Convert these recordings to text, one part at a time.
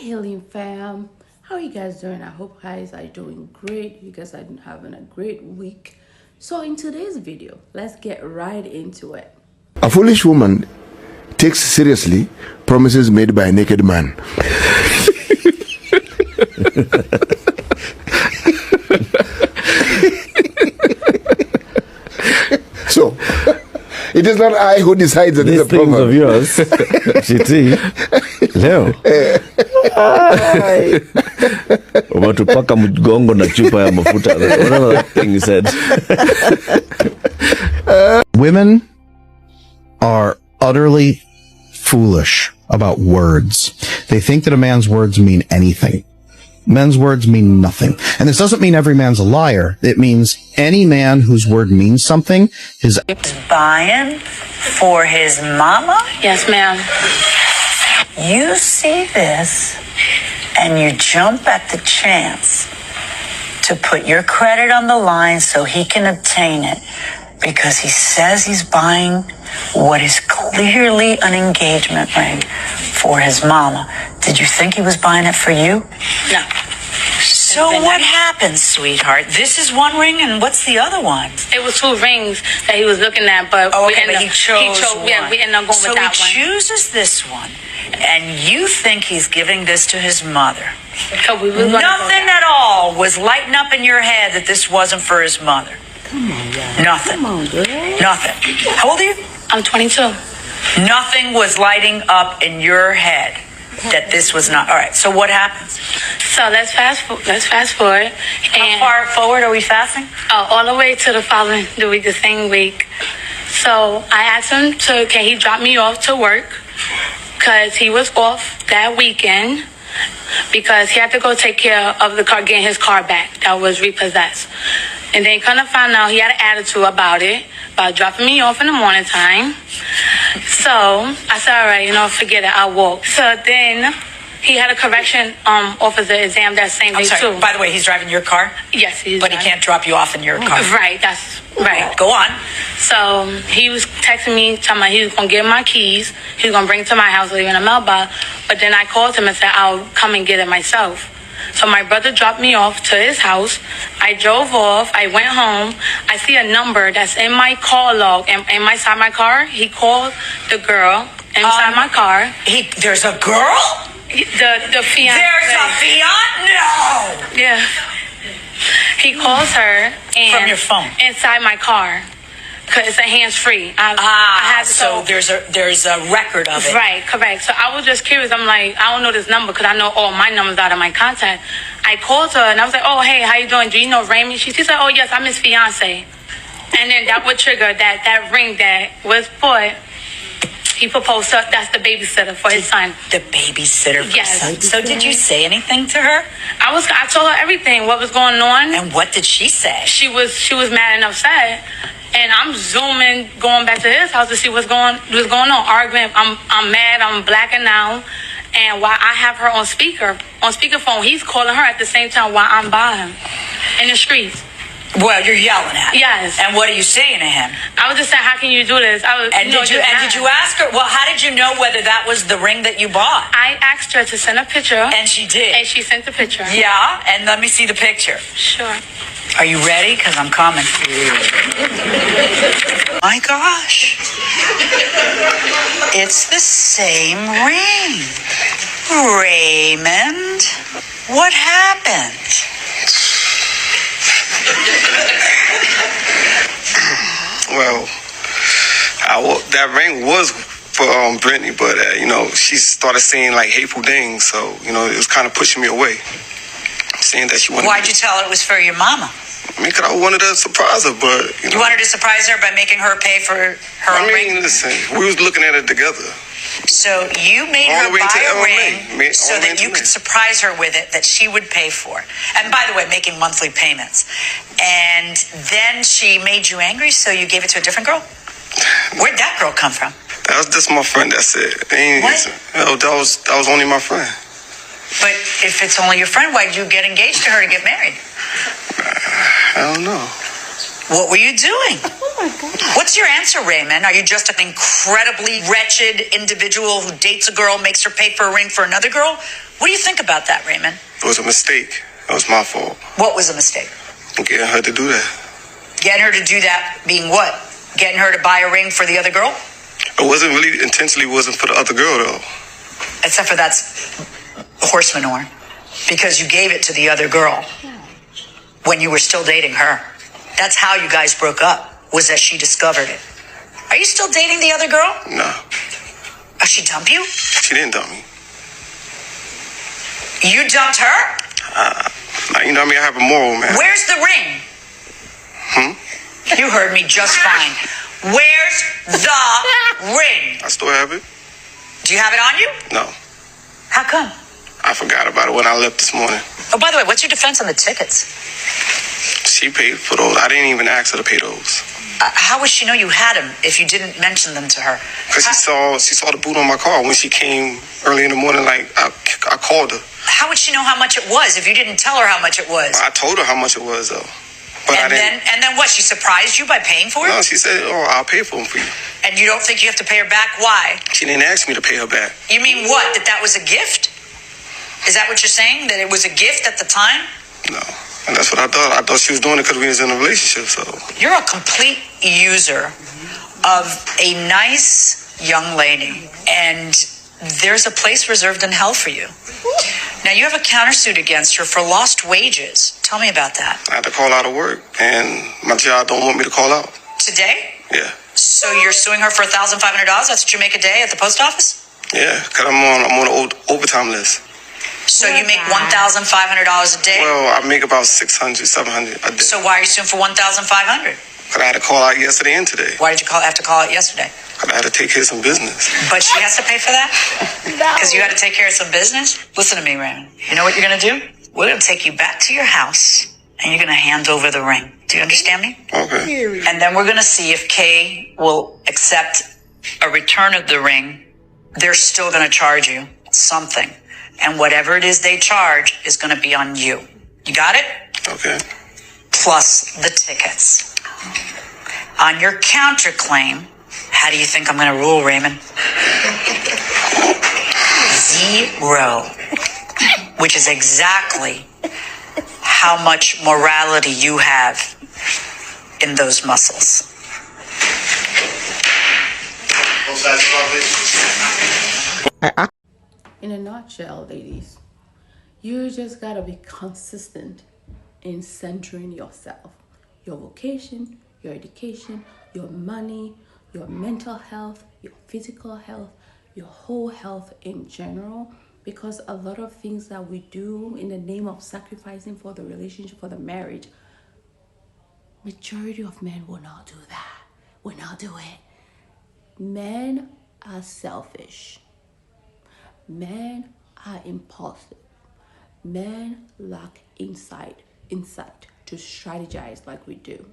Healing fam, how are you guys doing? I hope guys are doing great. You guys are having a great week. So in today's video, let's get right into it. A foolish woman takes seriously promises made by a naked man. So it is not I who decides that these it's a things proverb of yours. Shiti. Leo. Umetupaka mgongo na chupa ya mafuta. Whatever that thing you said. Women are utterly foolish about words. They think that a man's words mean anything. Men's words mean nothing. And this doesn't mean every man's a liar. It means any man whose word means something is buying for his mama? Yes, ma'am. You see this and you jump at the chance to put your credit on the line so he can obtain it because he says he's buying what is clearly an engagement ring for his mama. Did you think he was buying it for you? No. So what happened, sweetheart? This is one ring, and what's the other one? It was two rings that he was looking at, but he chose one. Yeah, we ended up going with that one. So he chooses this one, and you think he's giving this to his mother. Nothing at all was lighting up in your head that this wasn't for his mother. Come on, guys. Nothing. Come on, girl. Nothing. How old are you? I'm 22. Nothing was lighting up in your head that this was not. All right, so what happens? So let's fast forward. How far forward are we fasting? All the way to the week, the same week. So I asked him can he drop me off to work? Because he was off that weekend because he had to go take care of the car, getting his car back that was repossessed. And then kind of found out he had an attitude about it, about dropping me off in the morning time. So I said, all right, forget it, I'll walk. So then he had a correction officer exam that same day too. By the way, he's driving your car? Yes, he's But he can't drop you off in your car. Right, that's right. Go on. So he was texting me, telling me he was going to get my keys. He was going to bring it to my house, leave it in a mailbox. But then I called him and said, I'll come and get it myself. So my brother dropped me off to his house. I drove off. I went home. I see a number that's in my call log inside my car. He called the girl inside my car. There's a girl? The fiance. There's a fiance? No. Yeah. He calls her from your phone inside my car. Cause it's a hands-free. So there's a record of it. Right, correct. So I was just curious. I'm like, I don't know this number because I know all my numbers out of my contact. I called her and I was like, oh, hey, how you doing? Do you know Raymond? She said, oh, yes, I'm his fiance. And then that would trigger that ring that was put. He proposed to, that's the babysitter for his son. The babysitter for yes. his son. So did you say anything to her? I told her everything, what was going on. And what did she say? She was mad and upset. And I'm zooming, going back to his house to see what's going on. Arguing. I'm mad. I'm blacking out. And while I have her on speakerphone, he's calling her at the same time while I'm by him in the streets. Well, you're yelling at him. Yes. And what are you saying to him? I was just saying, how can you do this? Did you ask her? Well, how did you know whether that was the ring that you bought? I asked her to send a picture. And she did. And she sent the picture. Yeah. And let me see the picture. Sure. Are you ready? Because I'm coming. My gosh. It's the same ring. Raymond, what happened? Well, that ring was for Brittany, but she started saying like hateful things, so it was kind of pushing me away. Saying that she wanted. Why'd you tell her it was for your mama? Because I wanted to surprise her, but you wanted to surprise her by making her pay for her ring. Listen, we was looking at it together. So you made her buy a ring so that you could surprise her with it that she would pay for. And by the way, making monthly payments. And then she made you angry, so you gave it to a different girl? Where'd that girl come from? That was just my friend, that's it. What? That was only my friend. But if it's only your friend, why'd you get engaged to her to get married? I don't know. What were you doing? Oh my God. What's your answer, Raymond? Are you just an incredibly wretched individual who dates a girl, makes her pay for a ring for another girl? What do you think about that, Raymond? It was a mistake. It was my fault. What was a mistake? Getting her to do that. Getting her to do that being what? Getting her to buy a ring for the other girl? It wasn't really intentionally wasn't for the other girl though. Except for that's horse manure. Because you gave it to the other girl when you were still dating her. That's how you guys broke up, was that she discovered it. Are you still dating the other girl? No. Oh, she dumped you? She didn't dump me. You dumped her? You know what I mean? I have a moral, man. Where's the ring? You heard me just fine. Where's the ring? I still have it. Do you have it on you? No. How come? I forgot about it when I left this morning. Oh, by the way, what's your defense on the tickets? She paid for those. I didn't even ask her to pay those. How would she know you had them if you didn't mention them to her? Because she saw the boot on my car when she came early in the morning. Like I called her. How would she know how much it was if you didn't tell her how much it was? I told her how much it was though. But I didn't. And then what? She surprised you by paying for it? No, she said, "Oh, I'll pay for them for you." And you don't think you have to pay her back? Why? She didn't ask me to pay her back. You mean what? That was a gift? Is that what you're saying? That it was a gift at the time? No. And that's what I thought. I thought she was doing it because we was in a relationship, so. You're a complete user of a nice young lady, and there's a place reserved in hell for you. Now, you have a countersuit against her for lost wages. Tell me about that. I had to call out of work, and my job don't want me to call out. Today? Yeah. So you're suing her for $1,500? That's what you make a day at the post office? Yeah, because I'm on the overtime list. So you make $1,500 a day? Well, I make about $600, $700 a day. So why are you suing for $1,500? Because I had to call out yesterday and today. Why did you have to call out yesterday? Because I had to take care of some business. But she has to pay for that? Because you had to take care of some business? Listen to me, Raymond. You know what you're going to do? We're going to take you back to your house, and you're going to hand over the ring. Do you understand me? Okay. And then we're going to see if Kay will accept a return of the ring. They're still going to charge you something. And whatever it is they charge is going to be on you. You got it? Okay. Plus the tickets. On your counterclaim, how do you think I'm going to rule, Raymond? 0. Which is exactly how much morality you have in those muscles. In a nutshell, ladies, you just gotta be consistent in centering yourself, your vocation, your education, your money, your mental health, your physical health, your whole health in general, because a lot of things that we do in the name of sacrificing for the relationship, for the marriage, majority of men will not do that, will not do it. Men are selfish. Men are impulsive. Men lack insight to strategize like we do.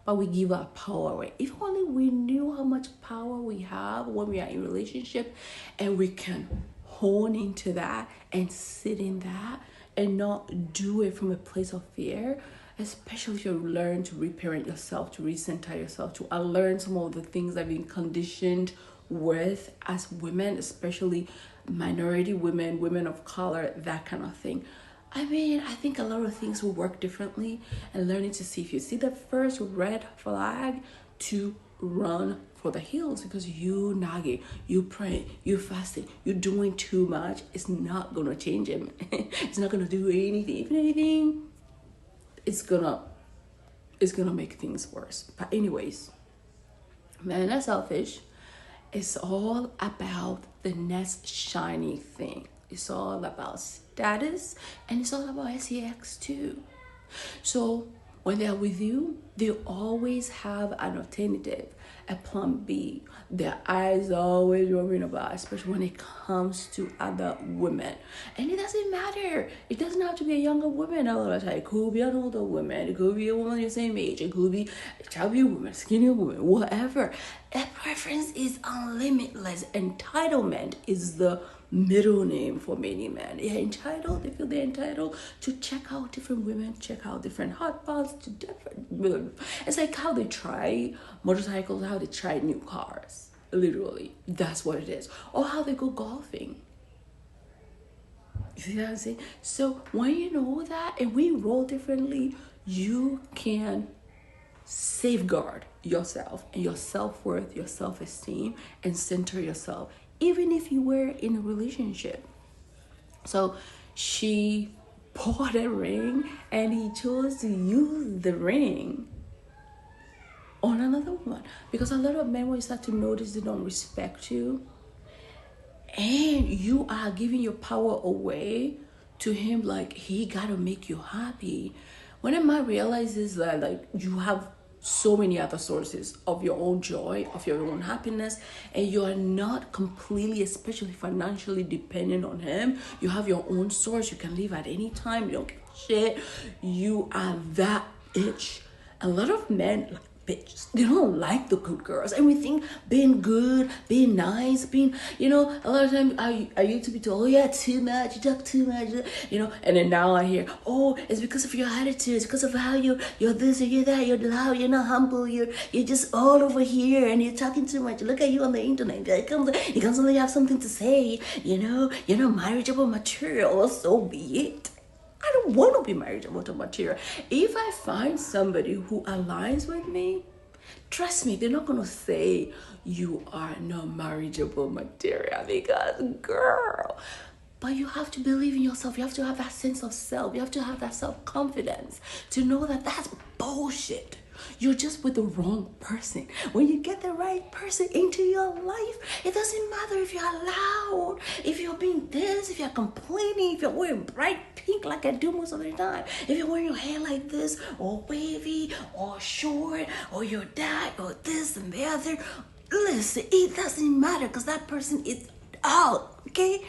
But we give our power away. If only we knew how much power we have when we are in a relationship, and we can hone into that and sit in that and not do it from a place of fear, especially if you learn to reparent yourself, to recenter yourself, to unlearn some of the things that you've been conditioned with as women, especially minority women, women of color, that kind of thing. I mean, I think a lot of things will work differently, and learning to see, if you see the first red flag, to run for the hills, because you nagging, you praying, you fasting, you're doing too much. It's not gonna change him. It's not gonna do anything. If anything, it's gonna make things worse. But anyways, men are selfish. It's all about the next shiny thing. It's all about status, and it's all about sex too. So when they're with you, they always have an alternative, a plan B. Their eyes are always roaming about, especially when it comes to other women. And it doesn't matter. It doesn't have to be a younger woman all the time. It could be an older woman. It could be a woman your same age. It could be a chubby woman, skinny woman, whatever. That preference is unlimitless. Entitlement is the middle name for many men. They're entitled, they feel they're entitled to check out different women, check out different hot spots, to different. It's like how they try motorcycles, how they try new cars. Literally, that's what it is. Or how they go golfing. You see what I'm saying? So when you know that and we roll differently, you can safeguard yourself and your self-worth, your self-esteem, and center yourself, even if you were in a relationship. So she bought a ring and he chose to use the ring on another woman, because a lot of men, when you start to notice they don't respect you and you are giving your power away to him, like he gotta make you happy. When a man realizes that like you have so many other sources of your own joy, of your own happiness, and you are not completely, especially financially, dependent on him, you have your own source, you can leave at any time, you don't give a shit, you are that bitch. A lot of men, like, bitches, they don't like the good girls, and we think being good, being nice, being, you know, a lot of times I used to be told, oh yeah, too much, you talk too much, you know, and then now I hear, oh, it's because of your attitude, it's because of how you're this or you're that, you're loud, you're not humble, you're just all over here and you're talking too much. Look at you on the internet, you constantly have something to say, you know, you're not marriageable material. Well, so be it. I don't want to be marriageable to material. If I find somebody who aligns with me, trust me, they're not going to say you are not marriageable material, because girl, but you have to believe in yourself. You have to have that sense of self. You have to have that self-confidence to know that that's bullshit. You're just with the wrong person. When you get the right person into your life, it doesn't matter if you're loud, if you're being this, if you're complaining, if you're wearing bright pink like I do most of the time, if you're wearing your hair like this, or wavy, or short, or you're that, or this and the other. Listen, it doesn't matter, because that person is out, okay?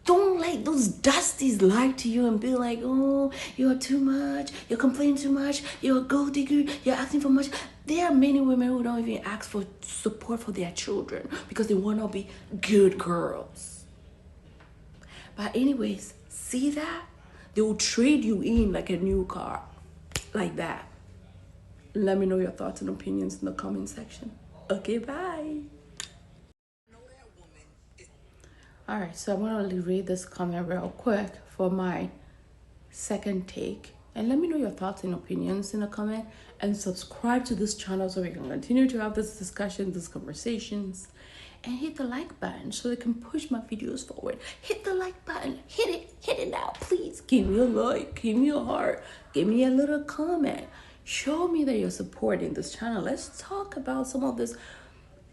Don't let those dusties lie to you and be like, oh, you're too much, you're complaining too much, you're a gold digger, you're asking for much. There are many women who don't even ask for support for their children because they want to be good girls. But anyways, see that? They will trade you in like a new car, like that. Let me know your thoughts and opinions in the comment section. Okay, bye. Alright, so I'm going to read this comment real quick for my second take. And let me know your thoughts and opinions in the comment. And subscribe to this channel so we can continue to have this discussion, these conversations. And hit the like button so they can push my videos forward. Hit the like button. Hit it now, please. Give me a like, give me a heart, give me a little comment. Show me that you're supporting this channel. Let's talk about some of this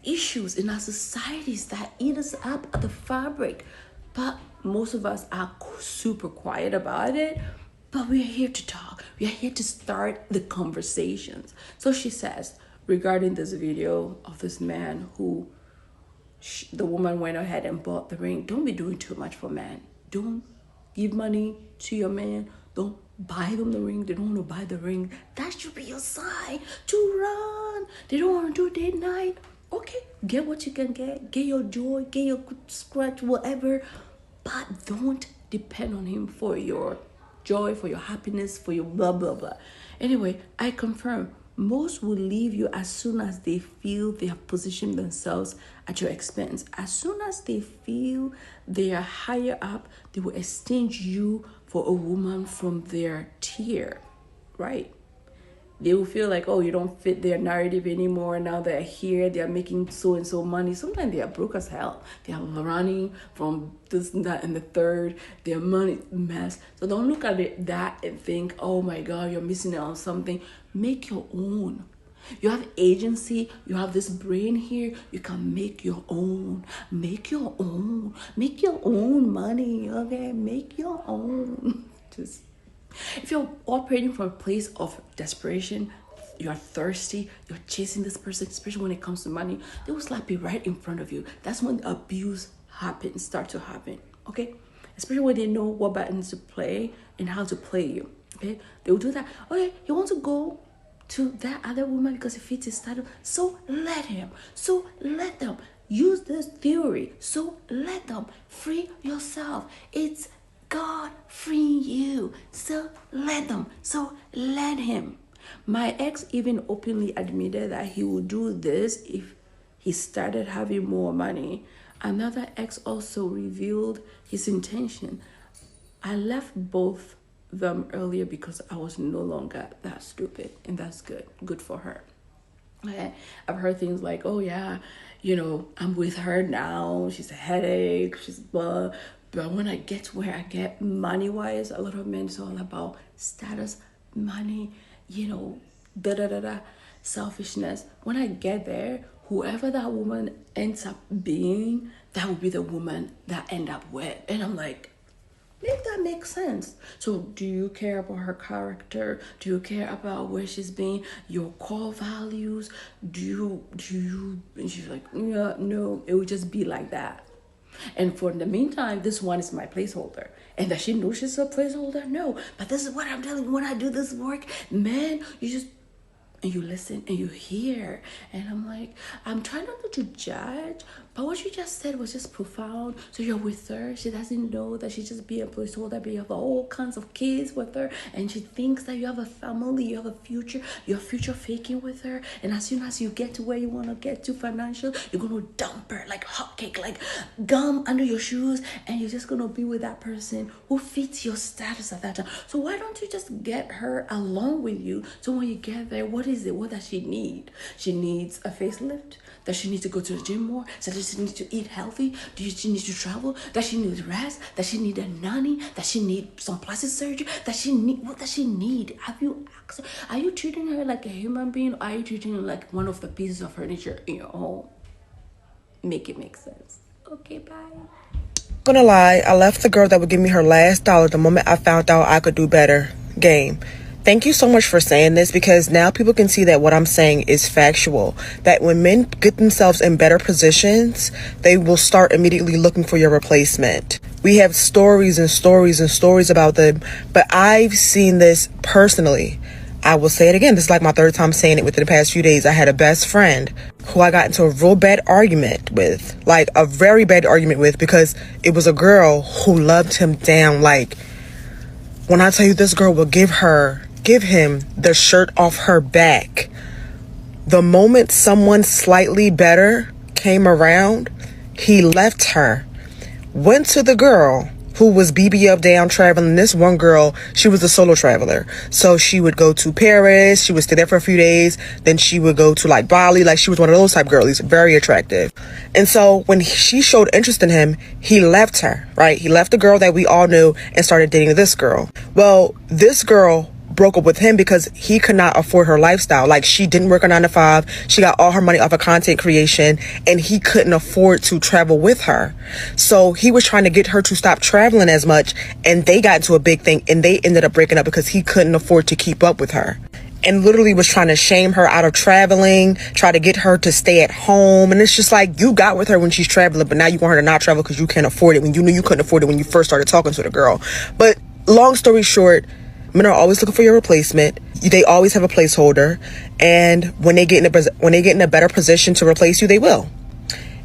issues in our societies that eat us up at the fabric, but most of us are super quiet about it. But we are here to talk, we are here to start the conversations. So she says regarding this video of this man who the woman went ahead and bought the ring, don't be doing too much for men. Don't give money to your man, don't buy them the ring. They don't want to buy the ring. That should be your sign to run. They don't want to do date night. Okay, get what you can get your joy, get your scratch, whatever, but don't depend on him for your joy, for your happiness, for your blah blah blah. Anyway, I confirm most will leave you as soon as they feel they have positioned themselves at your expense. As soon as they feel they are higher up, they will exchange you for a woman from their tier, right? They will feel like, oh, you don't fit their narrative anymore. Now they're here, they're making so and so money. Sometimes they are broke as hell. They are running from this and that and the third. Their money mess. So don't look at that and think, oh my God, you're missing out on something. Make your own. You have agency. You have this brain here. You can make your own. Make your own. Make your own money. Okay, make your own. Just. If you're operating from a place of desperation, you're thirsty, you're chasing this person, especially when it comes to money, they will slap you right in front of you. That's when abuse start to happen, okay? Especially when they know what buttons to play and how to play you, okay? They will do that. Okay, you want to go to that other woman because it fits his title, so let him. So let them. use this theory. So let them. Free yourself. It's God freeing you. So let them. So let him. My ex even openly admitted that he would do this if he started having more money. Another ex also revealed his intention. I left both them earlier because I was no longer that stupid, and that's good. Good for her. I've heard things like, oh yeah, I'm with her now. She's a headache. She's blah. But when I get to where I get money-wise, a lot of men, it's all about status, money, da da da da, selfishness. When I get there, whoever that woman ends up being, that will be the woman that I end up with. And I'm like, make that make sense. So do you care about her character? Do you care about where she's been, your core values? And she's like, yeah, no, it would just be like that. And for the meantime, this one is my placeholder. And does she know she's a placeholder? No. But this is what I'm telling you. When I do this work, man, and you listen and you hear. And I'm like, I'm trying not to judge, but what you just said was just profound. So you're with her. She doesn't know that she's just being a placeholder, but you have all kinds of kids with her. And she thinks that you have a family, you have a future, you're future faking with her. And as soon as you get to where you want to get to financial, you're going to dump her like hotcake, like gum under your shoes. And you're just going to be with that person who fits your status at that time. So why don't you just get her along with you? So when you get there, what is it? What does she need? She needs a facelift. Does she need to go to the gym more? Does she need to eat healthy? Does she need to travel? Does she need rest? Does she need a nanny? Does she need some plastic surgery? What does she need? Are you treating her like a human being, or are you treating her like one of the pieces of furniture in your home? Make it make sense. Okay, bye. Gonna lie, I left the girl that would give me her last dollar the moment I found out I could do better. Game. Thank you so much for saying this, because now people can see that what I'm saying is factual. That when men get themselves in better positions, they will start immediately looking for your replacement. We have stories and stories and stories about them, but I've seen this personally. I will say it again. This is like my third time saying it within the past few days. I had a best friend who I got into a real bad argument with, like a very bad argument with, because it was a girl who loved him down. Like, when I tell you this girl will give him the shirt off her back. The moment someone slightly better came around, he left her, went to the girl who was BB up down traveling. This one girl, she was a solo traveler. So she would go to Paris, she would stay there for a few days, then she would go to like Bali. Like, she was one of those type girlies, very attractive. And so when she showed interest in him, he left her, right? He left the girl that we all knew and started dating this girl. Well, this girl broke up with him because he could not afford her lifestyle. Like, she didn't work a 9 to 5. She got all her money off of content creation, and he couldn't afford to travel with her. So he was trying to get her to stop traveling as much, and they got into a big thing, and they ended up breaking up because he couldn't afford to keep up with her. And literally was trying to shame her out of traveling, try to get her to stay at home. And it's just like, you got with her when she's traveling, but now you want her to not travel because you can't afford it, when you knew you couldn't afford it when you first started talking to the girl. But long story short, men are always looking for your replacement. They always have a placeholder, and when they get in a better position to replace you, they will.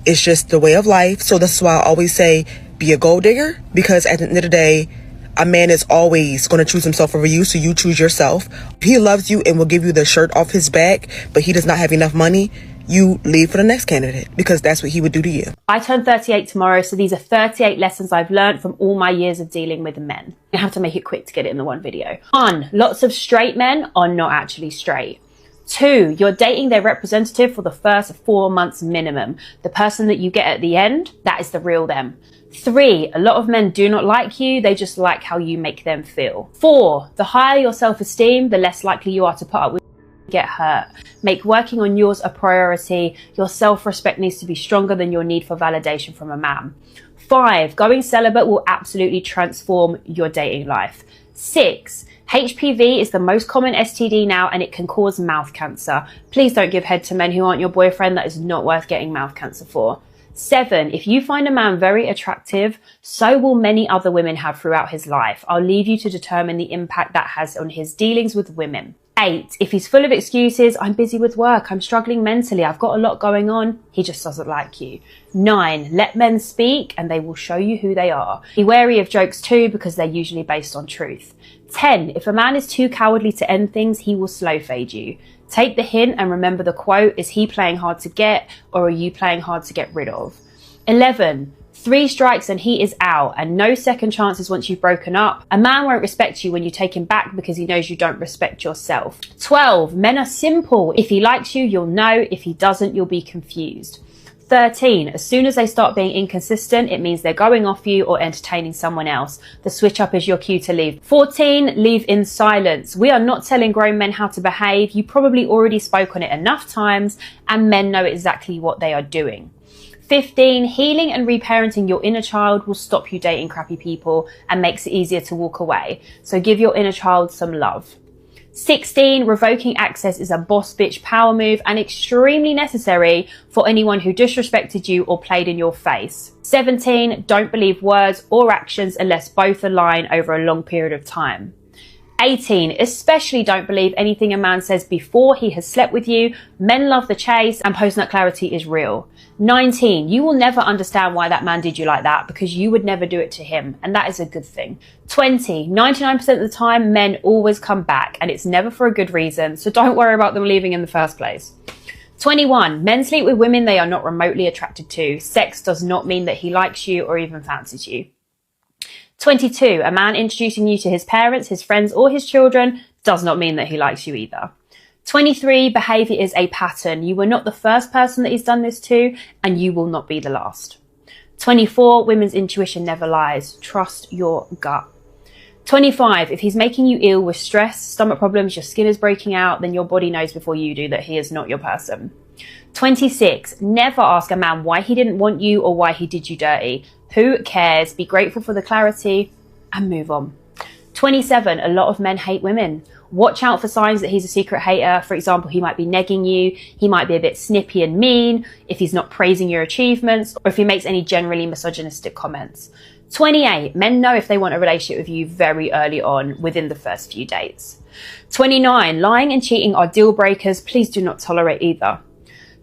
It's just the way of life. So that's why I always say, be a gold digger, because at the end of the day, a man is always going to choose himself over you, so you choose yourself. If he loves you and will give you the shirt off his back, but he does not have enough money, you leave for the next candidate, because that's what he would do to you. I turn 38 tomorrow, so these are 38 lessons I've learned from all my years of dealing with men. I have to make it quick to get it in the one video. 1, lots of straight men are not actually straight. 2, you're dating their representative for the first 4 months minimum. The person that you get at the end, that is the real them. 3, a lot of men do not like you, they just like how you make them feel. 4, the higher your self-esteem, the less likely you are to put up with get hurt. Make working on yours a priority. Your self-respect needs to be stronger than your need for validation from a man. 5, going celibate will absolutely transform your dating life. 6, HPV is the most common STD now, and it can cause mouth cancer. Please don't give head to men who aren't your boyfriend. That is not worth getting mouth cancer for. 7, if you find a man very attractive, so will many other women have throughout his life. I'll leave you to determine the impact that has on his dealings with women. 8, if he's full of excuses, I'm busy with work, I'm struggling mentally, I've got a lot going on, he just doesn't like you. 9, let men speak and they will show you who they are. Be wary of jokes too, because they're usually based on truth. 10, if a man is too cowardly to end things, he will slow fade you. Take the hint and remember the quote, is he playing hard to get or are you playing hard to get rid of? 11, 3 strikes and he is out, and no second chances once you've broken up. A man won't respect you when you take him back because he knows you don't respect yourself. 12, men are simple. If he likes you, you'll know. If he doesn't, you'll be confused. 13, as soon as they start being inconsistent, it means they're going off you or entertaining someone else. The switch up is your cue to leave. 14, leave in silence. We are not telling grown men how to behave. You probably already spoke on it enough times and men know exactly what they are doing. 15, healing and reparenting your inner child will stop you dating crappy people and makes it easier to walk away. So give your inner child some love. 16, revoking access is a boss bitch power move and extremely necessary for anyone who disrespected you or played in your face. 17, don't believe words or actions unless both align over a long period of time. 18, especially don't believe anything a man says before he has slept with you. Men love the chase and post-nut clarity is real. 19, you will never understand why that man did you like that because you would never do it to him, and that is a good thing. 20, 99% of the time men always come back and it's never for a good reason, so don't worry about them leaving in the first place. 21, men sleep with women they are not remotely attracted to. Sex does not mean that he likes you or even fancies you. 22, a man introducing you to his parents, his friends or his children does not mean that he likes you either. 23, behaviour is a pattern. You were not the first person that he's done this to and you will not be the last. 24, women's intuition never lies. Trust your gut. 25, if he's making you ill with stress, stomach problems, your skin is breaking out, then your body knows before you do that he is not your person. 26, never ask a man why he didn't want you or why he did you dirty. Who cares? Be grateful for the clarity and move on. 27, a lot of men hate women. Watch out for signs that he's a secret hater. For example, he might be negging you. He might be a bit snippy and mean if he's not praising your achievements or if he makes any generally misogynistic comments. 28, men know if they want a relationship with you very early on within the first few dates. 29, lying and cheating are deal breakers. Please do not tolerate either.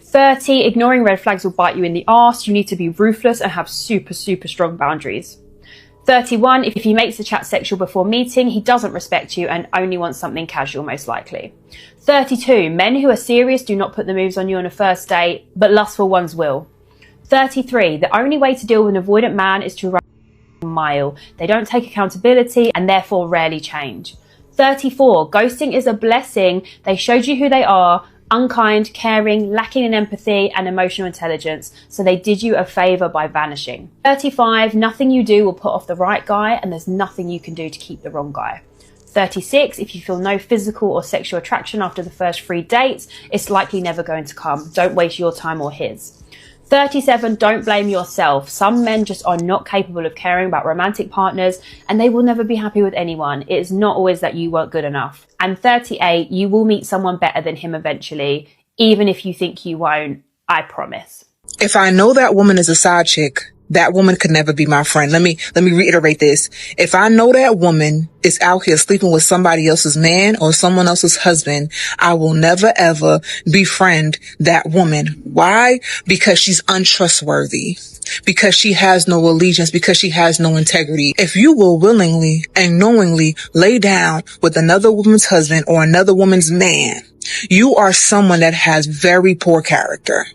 30, ignoring red flags will bite you in the arse. You need to be ruthless and have super strong boundaries. 31, if he makes the chat sexual before meeting, he doesn't respect you and only wants something casual, most likely. 32, men who are serious do not put the moves on you on a first date, but lustful ones will. 33, the only way to deal with an avoidant man is to run a mile. They don't take accountability and therefore rarely change. 34, ghosting is a blessing. They showed you who they are. Unkind, caring, lacking in empathy and emotional intelligence, so they did you a favour by vanishing. 35, nothing you do will put off the right guy and there's nothing you can do to keep the wrong guy. 36, if you feel no physical or sexual attraction after the first 3 dates, it's likely never going to come. Don't waste your time or his. 37, don't blame yourself. Some men just are not capable of caring about romantic partners and they will never be happy with anyone. It is not always that you weren't good enough. And 38, you will meet someone better than him eventually, even if you think you won't, I promise. If I know that woman is a side chick, that woman could never be my friend. Let me reiterate this. If I know that woman is out here sleeping with somebody else's man or someone else's husband, I will never ever befriend that woman. Why? Because she's untrustworthy. Because she has no allegiance, because she has no integrity. If you will willingly and knowingly lay down with another woman's husband or another woman's man, you are someone that has very poor character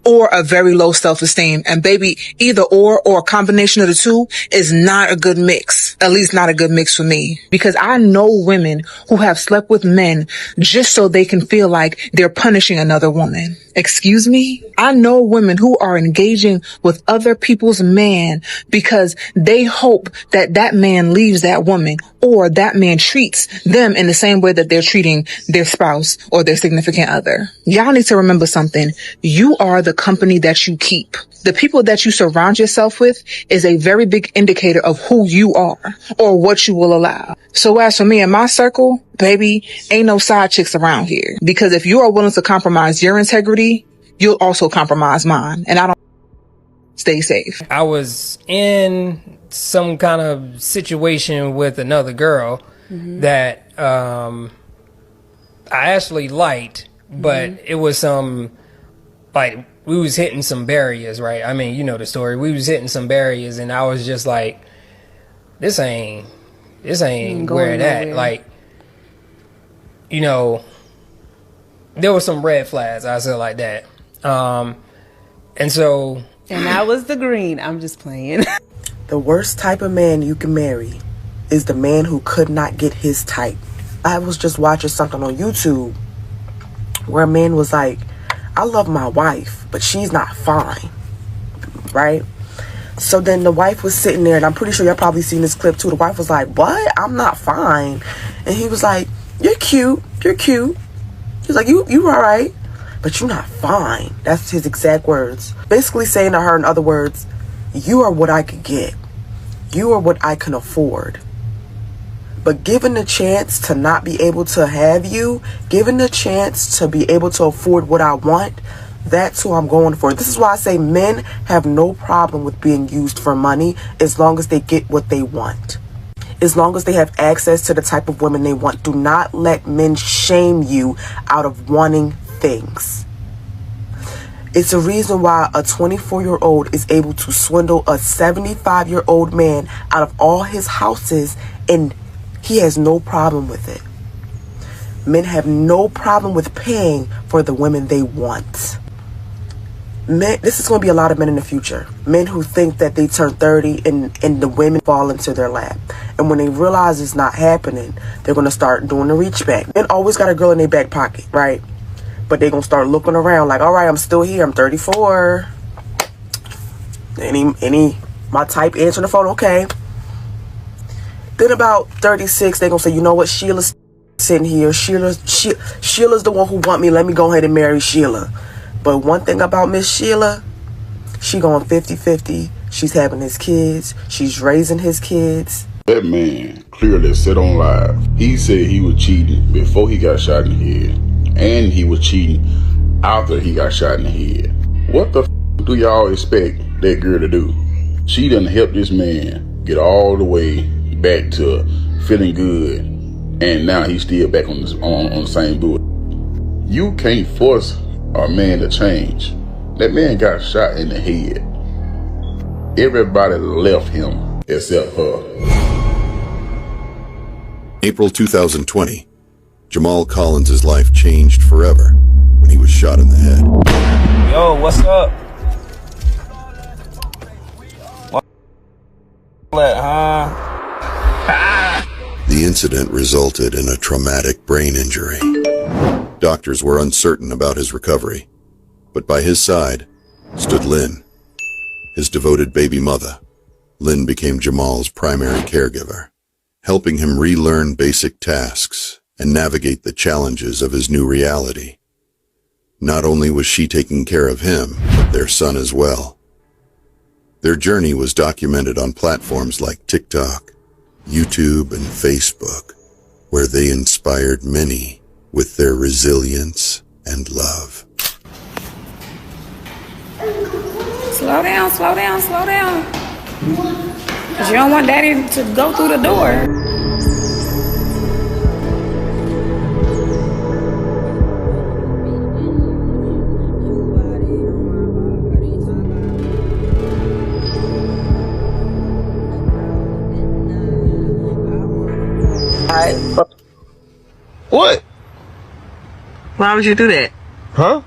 or a very low self-esteem. And baby, either or a combination of the two is not a good mix. At least not a good mix for me. Because I know women who have slept with men just so they can feel like they're punishing another woman. Excuse me? I know women who are engaging with other people's man because they hope that that man leaves that woman or that man treats them in the same way that they're treating their spouse or their significant other. Y'all need to remember something. You are the company that you keep. The people that you surround yourself with is a very big indicator of who you are or what you will allow. So as for me and my circle, baby, ain't no side chicks around here. Because if you are willing to compromise your integrity, you'll also compromise mine. And I don't stay safe. I was in some kind of situation with another girl that I actually liked, but it was some, like, we was hitting some barriers, right? I mean, you know the story. We was hitting some barriers, and I was just like, this ain't where it at. Like, you know, there were some red flags, I said like that. And so... And that was the green. I'm just playing. The worst type of man you can marry is the man who could not get his type. I was just watching something on YouTube where a man was like, I love my wife, but she's not fine, right? So then the wife was sitting there, and I'm pretty sure y'all probably seen this clip too. The wife was like, what? I'm not fine. And he was like, you're cute. You're cute. He's like, you all right, but you're not fine. That's his exact words. Basically saying to her, in other words, you are what I could get. You are what I can afford. But given the chance to not be able to have you, given the chance to be able to afford what I want, that's who I'm going for. This is why I say men have no problem with being used for money as long as they get what they want. As long as they have access to the type of women they want. Do not let men shame you out of wanting things. It's a reason why a 24-year-old is able to swindle a 75-year-old man out of all his houses, and he has no problem with it. Men have no problem with paying for the women they want. Men, this is going to be a lot of men in the future. Men who think that they turn 30 and the women fall into their lap. And when they realize it's not happening, they're going to start doing the reach back. Men always got a girl in their back pocket, right? But they're going to start looking around like, all right, I'm still here. I'm 34. My type answering the phone, okay. Then about 36, they're going to say, you know what, Sheila's sitting here. Sheila's the one who want me. Let me go ahead and marry Sheila. But one thing about Miss Sheila, she going 50-50. She's having his kids. She's raising his kids. That man clearly said on live, he said he was cheating before he got shot in the head. And he was cheating after he got shot in the head. What the f do y'all expect that girl to do? She done helped this man get all the way back to feeling good. And now he's still back on the same boat. You can't force a man to change. That man got shot in the head. Everybody left him except her. April 2020. Jamal Collins' life changed forever when he was shot in the head. Yo, what's up? What, huh? The incident resulted in a traumatic brain injury. Doctors were uncertain about his recovery, but by his side stood Lynn, his devoted baby mother. Lynn became Jamal's primary caregiver, helping him relearn basic tasks and navigate the challenges of his new reality. Not only was she taking care of him, but their son as well. Their journey was documented on platforms like TikTok, YouTube, and Facebook, where they inspired many with their resilience and love. Slow down, slow down, slow down. Because you don't want daddy to go through the door. What? Why would you do that? Huh?